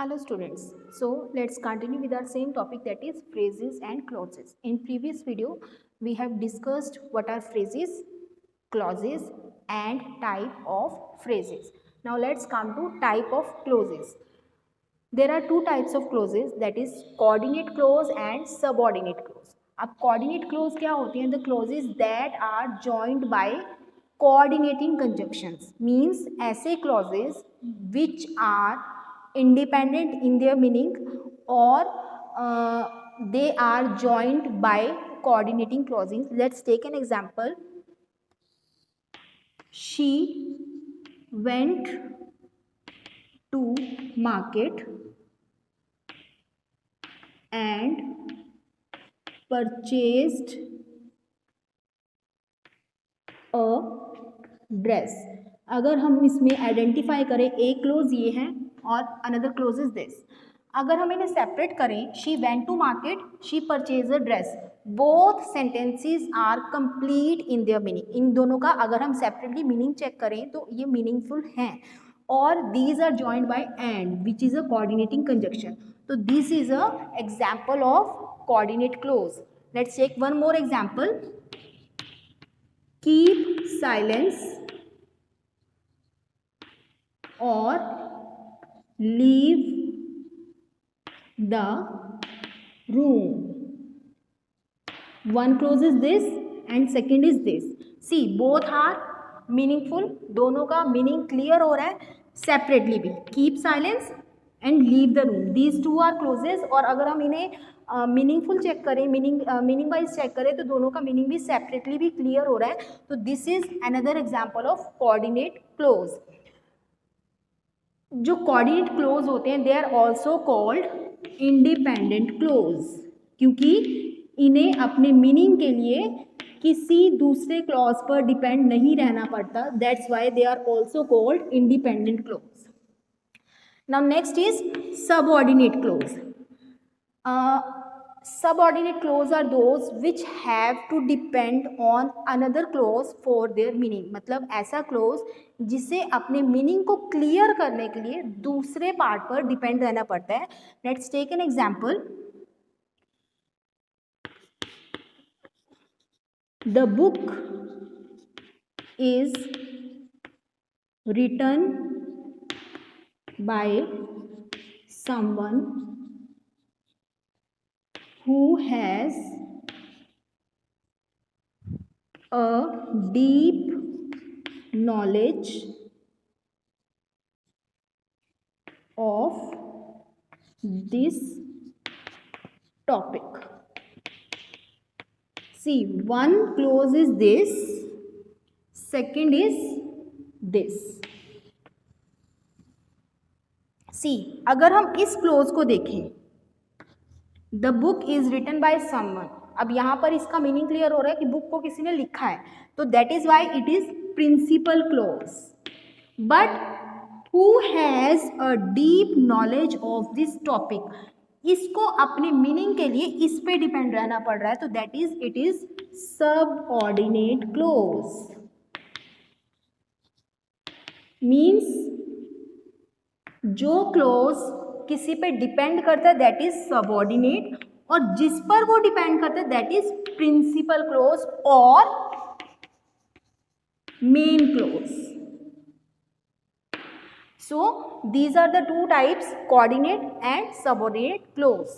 Hello students, so let's continue with our same topic, that is phrases and clauses. In previous video we have discussed what are phrases, clauses and type of phrases. Now let's come to type of clauses. There are two types of clauses, that is coordinate clause and subordinate clause. अब coordinate clause क्या होती हैं? The clauses that are joined by coordinating conjunctions, means ऐसे clauses which are independent in their meaning or they are joined by coordinating clauses. Let's take an example. She went to market and purchased a dress. अगर हम इसमें identify करें, एक close ये है और another close is this. अगर हम इन्हें सेपरेट करें, she went to market, she purchase a dress, both sentences are complete in their meaning. इन दोनों का अगर हम सेपरेटली मीनिंग चेक करें तो ये मीनिंगफुल हैं. और these are joined by and, which is a coordinating conjunction. So this is a example of coordinate clause. Let's take one more example. Keep silence or leave the room. One clause is this and second is this. See, both are meaningful, दोनों का meaning clear हो रहा है. Separately भी keep silence and leave the room, these two are clauses. और अगर हम इन्हें मीनिंगफुल चेक करें, मीनिंग वाइज चेक करें तो दोनों का मीनिंग भी सेपरेटली भी क्लियर हो रहा है. तो this is another example of coordinate clause. जो कोऑर्डिनेट क्लोज होते हैं they are also called independent clause, क्योंकि इन्हें अपने मीनिंग के लिए किसी दूसरे क्लॉज पर डिपेंड नहीं रहना पड़ता. That's why they are also called independent clause. Now next is subordinate clause. Subordinate clause are those which have to depend on another clause for their meaning. मतलब ऐसा clause जिसे अपने meaning को clear करने के लिए दूसरे part पर depend रहना पड़ता है. Let's take an example. The book is written by someone who has a deep knowledge of this topic. See, one clause is this, second is this. See, अगर हम इस क्लोज को देखें, the book is written by someone, अब यहाँ पर इसका meaning clear हो रहा है कि बुक को किसी ने लिखा है, तो that is why it is principal clause. But who has a deep knowledge of this topic, इसको अपने मीनिंग के लिए इस पे डिपेंड रहना पड़ रहा है, तो that is it is subordinate close. Means जो क्लोज किसी पे डिपेंड करता है दैट इज सबऑर्डिनेट, और जिस पर वो डिपेंड करता है दैट इज प्रिंसिपल क्लोज और main close. So these are the two types, coordinate and subordinate clause.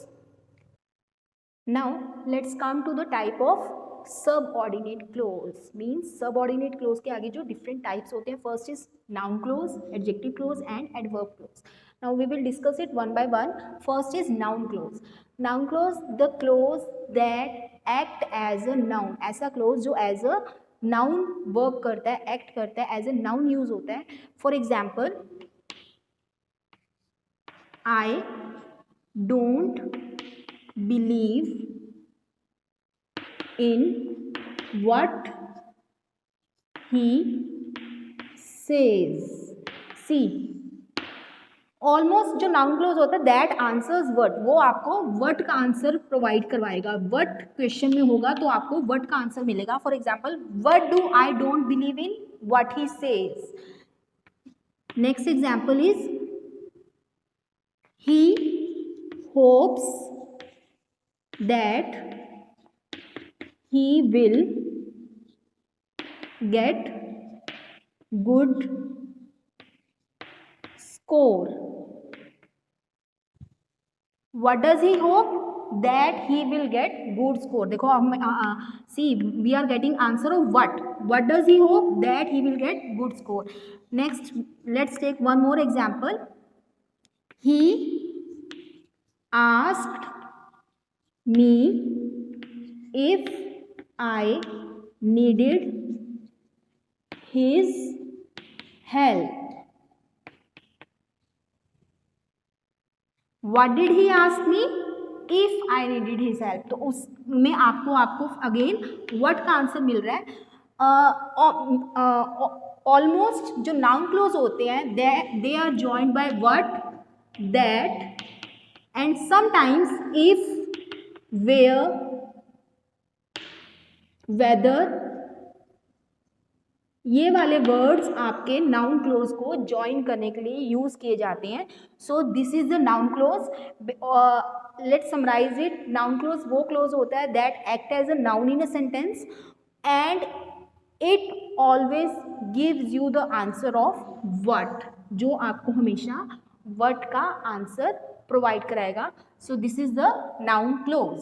Now let's come to the type of subordinate clause. Means subordinate clause के आगे जो different types होते हैं, first is noun clause, adjective clause and adverb clause. Now we will discuss it one by one. First is noun clause. Noun clause, the clause that act as a noun. ऐसा clause जो as a noun work करता है, act करता है, as a noun use होता है. For example, I don't believe in what he says. See, almost जो noun close होता है दैट आंसर्स व्हाट, वो आपको व्हाट का आंसर प्रोवाइड करवाएगा. व्हाट क्वेश्चन में होगा तो आपको व्हाट का आंसर मिलेगा. For example, what do I don't believe in what he says. Next example is he hopes that he will get good score. What does he hope? That he will get good score. देखो हम see we are getting answer of what does he hope? That he will get good score. Next let's take one more example. He asked me if I needed his help. What did he ask me? If I needed his help. तो उसमें आपको again what का answer मिल रहा है. Almost जो noun clause होते हैं they are joined by what, that and sometimes if, where, whether. ये वाले वर्ड्स आपके नाउन क्लोज को ज्वाइन करने के लिए यूज किए जाते हैं. So this is the noun clause. Let's summarize it. Noun clause वो क्लोज होता है that act as a noun in a sentence and it always gives you the answer of what, जो आपको हमेशा व्हाट का आंसर प्रोवाइड कराएगा. So this is the noun close.